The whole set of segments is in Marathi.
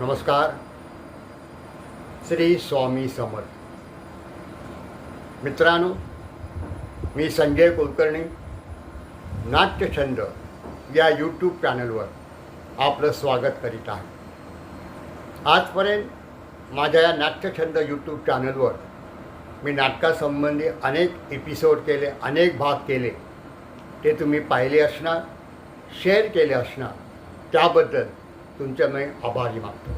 नमस्कार. श्री स्वामी समर्थ. मित्रांनो, मी संजय कुलकर्णी नाट्यछंद या यूट्यूब चॅनलवर आपलं स्वागत करीत आहे. आजपर्यंत माझ्या या नाट्यछंद यूट्यूब चॅनलवर मी नाटकासंबंधी अनेक एपिसोड केले, अनेक भाग केले. ते तुम्ही पाहिले असणार, शेअर केले असणार. त्याबद्दल तुमच्या मी आभारी मानतो.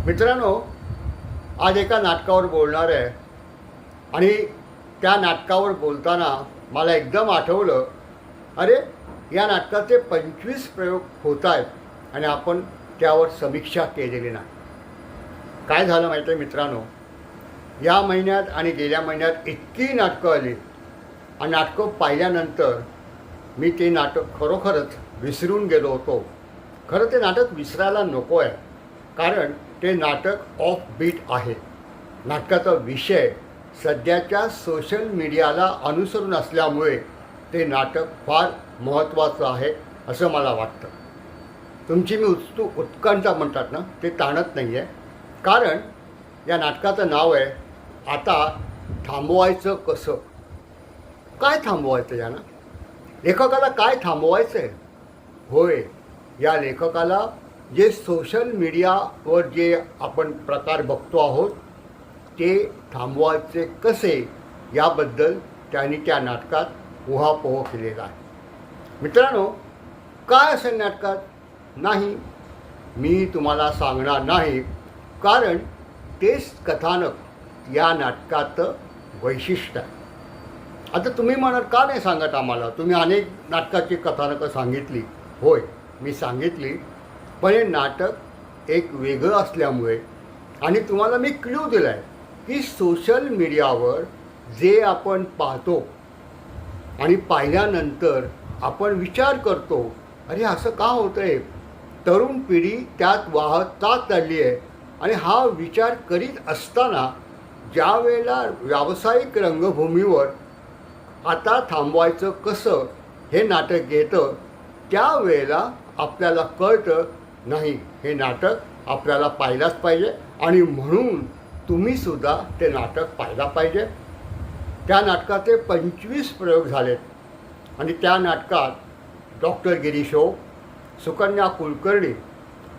मित्रांनो, आज एका नाटकावर बोलणार आहे आणि त्या नाटकावर बोलताना मला एकदम आठवलं, अरे या नाटकाचे 25 प्रयोग होत आहेत आणि आपण त्यावर समीक्षा केलेली नाही. काय झालं माहिती आहे मित्रांनो, या महिन्यात आणि गेल्या महिन्यात इतकी नाटकं आली आणि नाटकं पाहिल्यानंतर मी ते नाटक खरोखरच विसरून गेलो होतो. खरं ते नाटक विसरायला नको आहे, कारण ते नाटक ऑफ बीट आहे. नाटकाचा विषय सध्याच्या सोशल मीडियाला अनुसरून असल्यामुळे ते नाटक फार महत्त्वाचं आहे असं मला वाटतं. तुमची मी उत्कंठा म्हणतात ना, ते ताणत नाही आहे. कारण या नाटकाचं नाव आहे आता थांबवायचं कसं. काय थांबवायचं यानं? लेखकाला काय थांबवायचं आहे? होय, या लेखकाला जे सोशल मीडियावर जे आपण प्रकार बघतो आहोत ते थांबवायचे कसे याबद्दल त्यांनी त्या नाटकात उहापोह केलेला आहे. मित्रांनो, काय असेल नाटकात नाही मी तुम्हाला सांगणार नाही, कारण तेच कथानक या नाटकाचं वैशिष्ट्य आहे. आता तुम्ही म्हणाल, का नाही सांगत आम्हाला? तुम्ही अनेक नाटकाची कथानकं सांगितली. होय, मी सांगितली, पण हे नाटक एक वेगळं असल्यामुळे आणि तुम्हाला मी क्लू दिला आहे की सोशल मीडियावर जे आपण पाहतो आणि पाहिल्यानंतर आपण विचार करतो, अरे असं का होतं आहे? तरुण पिढी त्यात वाहता चालली आहे आणि हा विचार करीत असताना ज्या वेळेला व्यावसायिक रंगभूमीवर आता थांबवायचं कसं हे नाटक येतं, त्यावेळेला आपल्याला कळतं, नाही हे नाटक आपल्याला पाहिलाच पाहिजे आणि म्हणून तुम्हीसुद्धा ते नाटक पाहिला पाहिजे. त्या नाटकाचे 25 प्रयोग झालेत आणि त्या नाटकात डॉक्टर गिरीश ओक, सुकन्या कुलकर्णी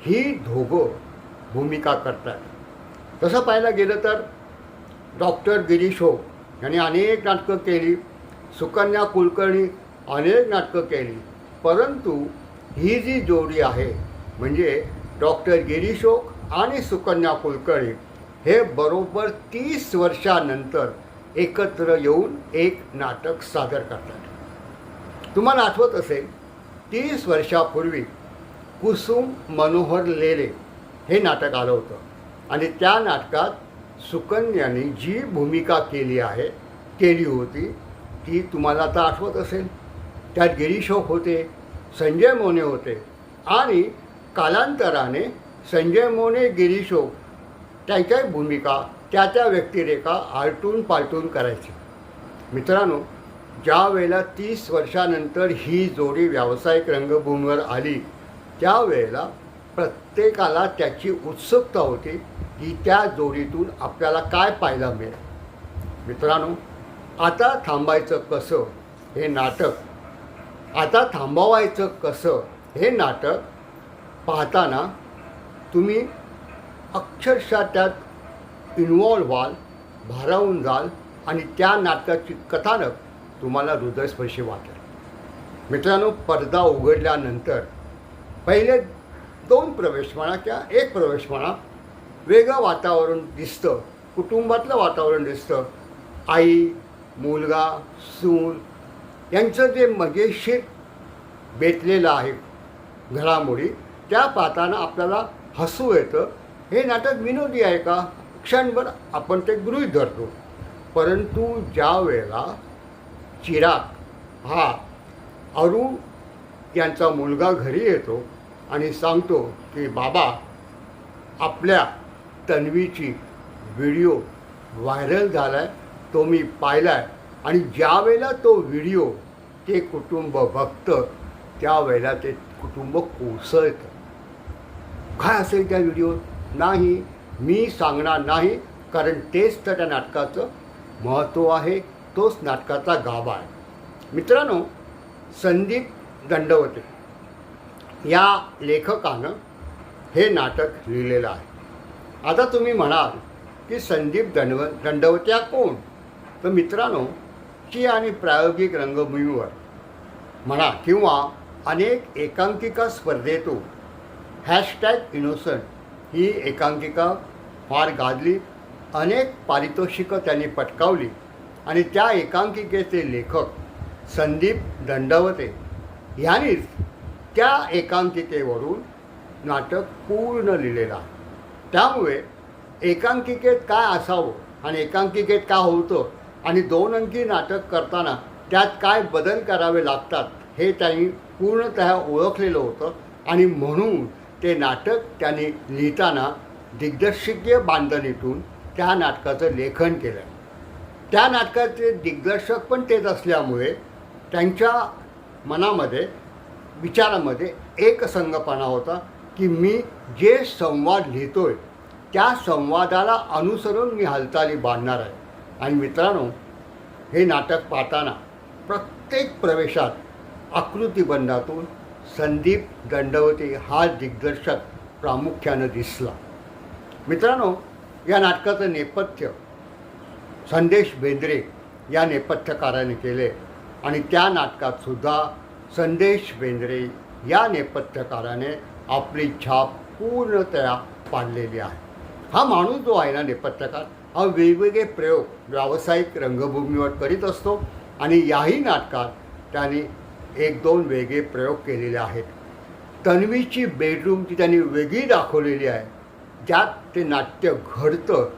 ही दोघं भूमिका करतात. तसं पाहायला गेलं तर डॉक्टर गिरीश ओक यांनी अनेक नाटकं केली, सुकन्या कुलकर्णी अनेक नाटकं केली, परंतु ही जी जोडी आहे म्हणजे डॉक्टर गिरीश ओक आणि सुकन्या कुलकर्णी हे बरोबर 30 वर्षानंतर एकत्र येऊन एक नाटक सादर करतात. तुम्हाला आठवत असेल, 30 वर्षापूर्वी कुसुम मनोहर लेले हे नाटक आलं होतं आणि त्या नाटकात सुकन्याने जी भूमिका केली होती ती तुम्हाला आता आठवत असेल. त्यात गिरीश ओक होते, संजय मोने होते आणि कालांतराने संजय मोने, गिरीश ओक त्याच्या भूमिका त्या व्यक्तिरेखा आलटून पालटून करायची. मित्रांनो, ज्या वेळेला 30 वर्षानंतर ही जोडी व्यावसायिक रंगभूमीवर आली त्यावेळेला प्रत्येकाला त्याची उत्सुकता होती की त्या जोडीतून आपल्याला काय पाहायला मिळेल. मित्रांनो, आता थांबायचं कसं हे नाटक, आता थांबवायचं कसं हे नाटक पाहताना तुम्ही अक्षरशः त्यात इन्वॉल्व व्हाल, भारावून जाल आणि त्या नाटकाची कथानक तुम्हाला हृदयस्पर्शी वाटेल. मित्रांनो, पडदा उघडल्यानंतर पहिले 2 प्रवेश म्हणा किंवा 1 प्रवेश म्हणा, वेगळं वातावरण दिसतं, कुटुंबातलं वातावरण दिसतं. आई, मुलगा, सून यांचं जे मजेशीर बेतलेलं आहे घडामोडी, त्या पाहताना आपल्याला हसू येतं. हे नाटक विनोदी आहे का? क्षणभर आपण ते गृहीत धरतो. परंतु ज्या वेळेला चिराग हा अरुण यांचा मुलगा घरी येतो आणि सांगतो की बाबा, आपल्या तन्वीची व्हिडिओ व्हायरल झाला आहे, तो मी पाहिला आहे, आणि ज्या वेळेला तो व्हिडिओ ते कुटुंब बघतं त्यावेळेला ते कुटुंब कोसळतं. काय असेल त्या व्हिडिओत? नाही, मी सांगणार नाही, कारण तेच तर त्या नाटकाचं महत्त्व आहे, तोच नाटकाचा गाभा आहे. मित्रांनो, संदीप दंडवते या लेखकानं हे नाटक लिहिलेलं आहे. आता तुम्ही म्हणाल की संदीप दंडवते कोण? तर मित्रांनो, ची आणि प्रायोगिक रंगभूमीवर म्हणा किंवा अनेक एकांकिका स्पर्धेतून #इनोसंट ही एकांकिका फार गाजली, अनेक पारितोषिकं त्यांनी पटकावली आणि त्या एकांकिकेचे लेखक संदीप दंडवते यांनीच त्या एकांकिकेवरून नाटक पूर्ण लिहिलेलं आहे. त्यामुळे एकांकिकेत काय असावं आणि एकांकिकेत काय होतं आणि 2 अंकी नाटक करताना त्यात काय बदल करावे लागतात हे त्यांनी पूर्णतः ओळखलेलं होतं आणि म्हणून ते नाटक त्यांनी लिहिताना दिग्दर्शकीय बांधणीतून त्या नाटकाचं लेखन केलं. त्या नाटकाचे दिग्दर्शक पण तेच असल्यामुळे त्यांच्या मनामध्ये विचारामध्ये एकसंगपणा होता की मी जे संवाद लिहितोय त्या संवादाला अनुसरून मी हालचाली बांधणार आहे. आणि मित्रांनो, हे नाटक पाहताना प्रत्येक प्रवेशात आकृतिबंधातून संदीप दंडवते हा दिग्दर्शक प्रामुख्यानं दिसला. मित्रांनो, या नाटकाचं नेपथ्य संदेश बेंद्रे या नेपथ्यकाराने केले आणि त्या नाटकातसुद्धा संदेश बेंद्रे या नेपथ्यकाराने आपली छाप पूर्णतया पाडलेली आहे. हा माणूस जो आहे ना, नेपथ्यकार, हा वेगवेगळे प्रयोग व्यावसायिक रंगभूमीवर करीत असतो आणि याही नाटकात त्याने 1-2 वेगळे प्रयोग केलेले आहेत. तन्वीची बेडरूमची त्यांनी वेगळी दाखवलेली आहे, ज्यात ते नाट्य घडतं.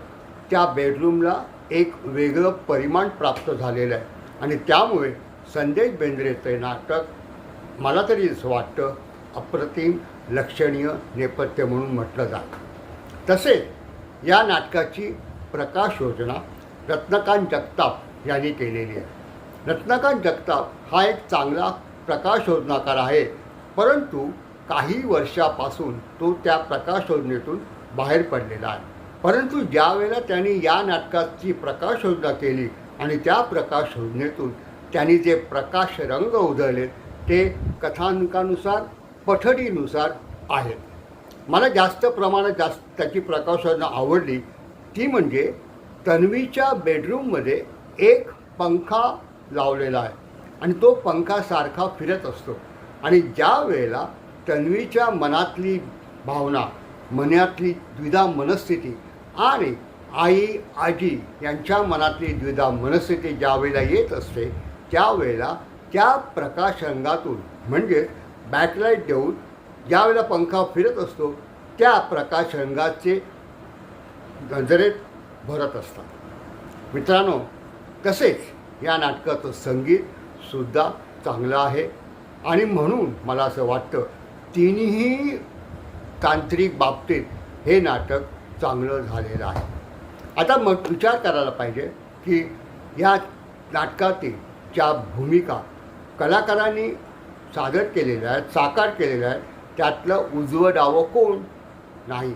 त्या बेडरूमला एक वेगळं परिमाण प्राप्त झालेलं आहे आणि त्यामुळे संदेश बेंद्रेचं नाटक मला तरी असं वाटतं अप्रतिम लक्षणीय नेपथ्य म्हणून म्हटलं जातं. तसेच या नाटकाची प्रकाश योजना रत्नकांत जगताप यांनी केलेली आहे. रत्नकांत जगताप हा एक चांगला प्रकाश योजनाकार आहे, परंतु काही वर्षापासून तो त्या प्रकाश योजनेतून बाहेर पडलेला आहे. परंतु ज्या वेळेला त्यांनी या नाटकाची प्रकाश योजना केली आणि त्या प्रकाश योजनेतून त्यांनी जे प्रकाश रंग उधळले ते कथानकानुसार पठडीनुसार आहेत. मला जास्त प्रमाणात त्याची प्रकाश योजना आवडली ती म्हणजे तन्वीच्या बेडरूममध्ये एक पंखा लावलेला आहे आणि तो पंखा सारखा फिरत असतो आणि ज्या वेळेला तन्वीच्या मनातली भावना, मनातली द्विधा मनस्थिती आणि आई आजी यांच्या मनातली द्विधा मनस्थिती ज्या वेळेला येत असते त्यावेळेला त्या प्रकाश रंगातून म्हणजे बॅकलाईट देऊन ज्या वेळेला पंखा फिरत असतो त्या प्रकाश रंगाचे नजरेत भरत असतात. मित्रांनो, तसेच या नाटकाचं संगीतसुद्धा चांगलं आहे आणि म्हणून मला असं वाटतं तिन्ही तांत्रिक बाबतीत हे नाटक चांगलं झालेलं आहे. आता मग विचार करायला पाहिजे की या नाटकातील ज्या भूमिका कलाकारांनी सादर केलेल्या आहेत, साकार केलेल्या आहेत, त्यातलं उजवं डावं कोण नाही.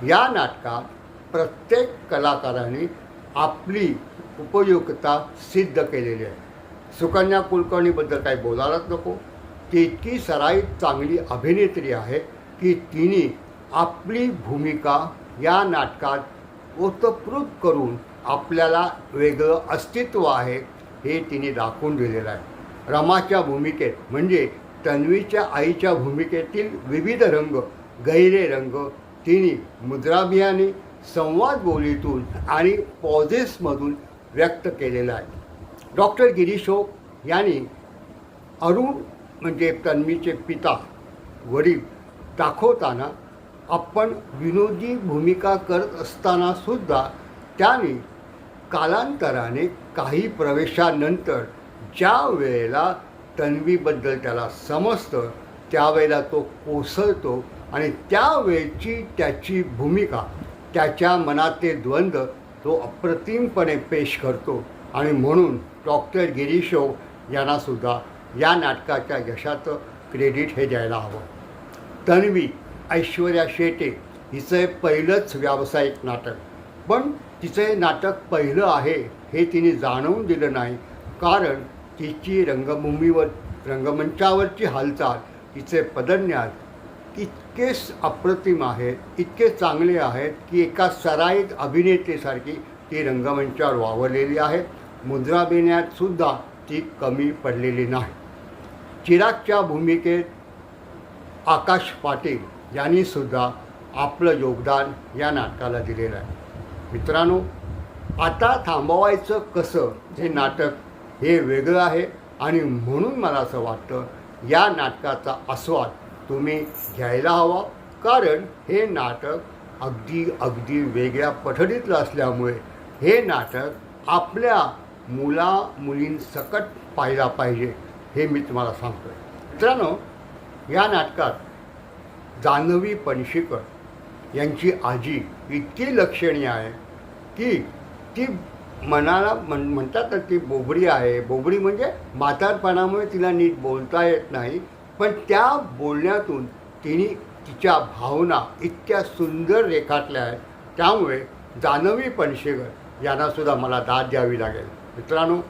या नाटकात प्रत्येक कलाकाराने आपली उपयुक्तता सिद्ध केलेली आहे. सुकन्या कुलकर्णीबद्दल काही बोलायलाच नको. ती इतकी सराईत चांगली अभिनेत्री आहे की तिने आपली भूमिका या नाटकात ओतप्रोत करून आपल्याला वेगळं अस्तित्व आहे हे तिने दाखवून दिलेलं आहे. रमाच्या भूमिकेत म्हणजे तन्वीच्या आईच्या भूमिकेतील विविध रंग, गहिरे रंग तिने मुद्राभियाने, संवाद बोलीतून आणि पॉझेसमधून व्यक्त केलेला आहे. डॉक्टर गिरीश ओक यांनी अरुण म्हणजे तन्वीचे पिता वडील दाखवताना आपण विनोदी भूमिका करत असतानासुद्धा त्यांनी कालांतराने काही प्रवेशानंतर ज्या वेळेला तन्वीबद्दल त्याला समजतं त्यावेळेला तो कोसळतो आणि त्यावेळची त्याची भूमिका, त्याच्या मनातले द्वंद्व तो अप्रतिमपणे पेश करतो आणि म्हणून डॉक्टर गिरीश ओक यांनासुद्धा या नाटकाच्या यशाचं क्रेडिट हे द्यायला हवं. तन्वी ऐश्वर्या शेटे हिचं हे पहिलंच व्यावसायिक नाटक. पण तिचं हे नाटक पहिलं आहे हे तिने जाणवून दिलं नाही, कारण तिची रंगमंचावरची हालचाल, तिचे पदन्यास इतकेच अप्रतिम आहेत, इतके चांगले आहेत की एका सराईत अभिनेत्रीसारखी ती रंगमंचावर वावरलेली आहे. मुद्राभिनयात सुद्धा ती कमी पडलेली नाही. चिरागच्या भूमिकेत आकाश पाटील यांनी सुद्धा आपलं योगदान या नाटकाला दिलेलं आहे. मित्रांनो, आता थांबवायचं कसं हे नाटक हे वेगळं आहे आणि म्हणून मला असं वाटतं या नाटकाचा आस्वाद तुम्ही घ्यायला हवा, कारण हे नाटक अगदी वेगळ्या पठडीतलं असल्यामुळे हे नाटक आपल्या मुलींसकट पाहिला पाहिजे हे मी तुम्हाला सांगतो आहे. मित्रांनो, या नाटकात जान्हवी पणशीकर यांची आजी इतकी लक्षणीय आहे की ती मनाला म्हणतात ना, ती बोबडी आहे. बोबडी म्हणजे म्हातारपणामुळे तिला नीट बोलता येत नाही, पण त्या बोलण्यातून तिने तिच्या भावना इतक्या सुंदर रेखाटल्या आहेत. त्यामुळे जान्हवी पणशीकर यांनासुद्धा मला दाद द्यावी लागेल. मित्रांनो,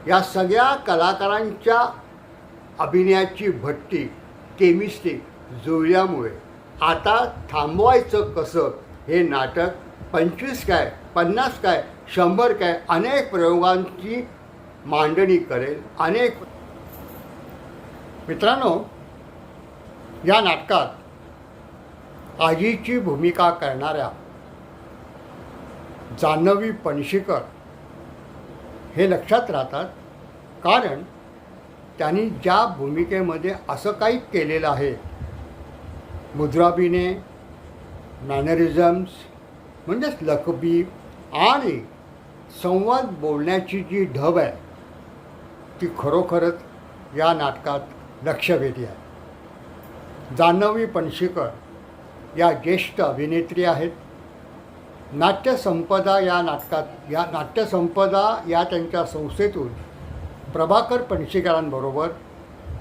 या सगळ्या कलाकारांच्या अभिनयाची भट्टी, केमिस्ट्री जुळल्यामुळे आता थांबवायचं कसं हे नाटक 25 काय 50 काय 100 काय अनेक प्रयोगांची मांडणी करेल. मित्रांनो, या नाटकात आजीची भूमिका करणाऱ्या जान्हवी पणशीकर हे लक्षात राहतात, कारण त्यांनी ज्या भूमिकेमध्ये असं काही केलेलं आहे, मुद्राभिनय, मॅनरिझम्स म्हणजेच लकबी आणि संवाद बोलण्याची जी ढब आहे ती खरोखरच या नाटकात लक्षवेधी आहे. जान्हवी पणशीकर या ज्येष्ठ अभिनेत्री आहेत. नाट्यसंपदा या त्यांच्या संस्थेतून प्रभाकर पणशीकरांबरोबर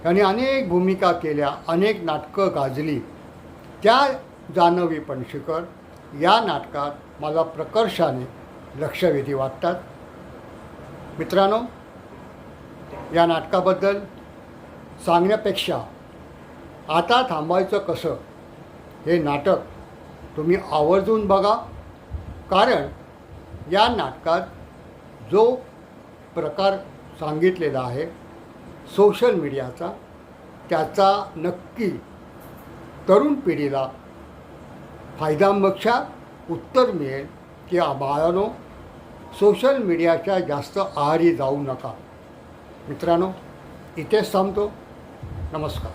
त्यांनी अनेक भूमिका केल्या, अनेक नाटकं गाजली. त्या जान्हवी पणशीकर या नाटकात मला प्रकर्षाने लक्षवेधी वाटतात. मित्रांनो, या नाटकाबद्दल सांगण्यापेक्षा आता थांबायचं कसं हे नाटक तुम्ही आवर्जून बघा, कारण या नाटकात जो प्रकार सांगितलेला आहे सोशल मीडियाचा, त्याचा नक्की तरुण पिढीला फायद्यापेक्षा उत्तर मिळेल की बाळांनो, सोशल मीडियाच्या जास्त आहारी जाऊ नका. मित्रांनो, इथेच थांबतो. नमस्कार.